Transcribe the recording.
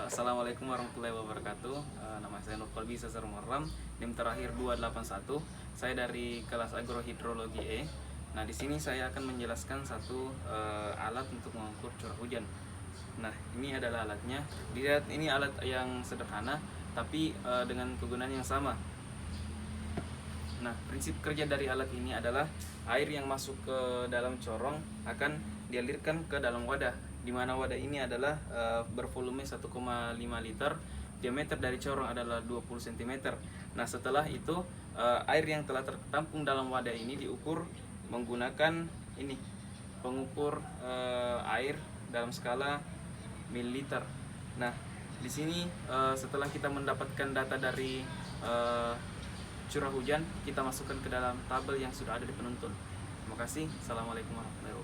Assalamualaikum warahmatullahi wabarakatuh. Nama saya Nur Kolbi Sasar Muharram, NIM terakhir 281. Saya dari kelas agrohidrologi E. Nah, di sini saya akan menjelaskan satu alat untuk mengukur curah hujan. Nah, ini adalah alatnya. Dilihat, ini alat yang sederhana tapi dengan kegunaan yang sama. Nah, prinsip kerja dari alat ini adalah air yang masuk ke dalam corong akan dialirkan ke dalam wadah, di mana wadah ini adalah bervolume 1,5 liter, diameter dari corong adalah 20 cm. Nah, setelah itu air yang telah tertampung dalam wadah ini diukur menggunakan ini pengukur air dalam skala mililiter. Nah, di sini setelah kita mendapatkan data dari curah hujan, kita masukkan ke dalam tabel yang sudah ada di penuntun. Terima kasih. Assalamualaikum warahmatullahi wabarakatuh.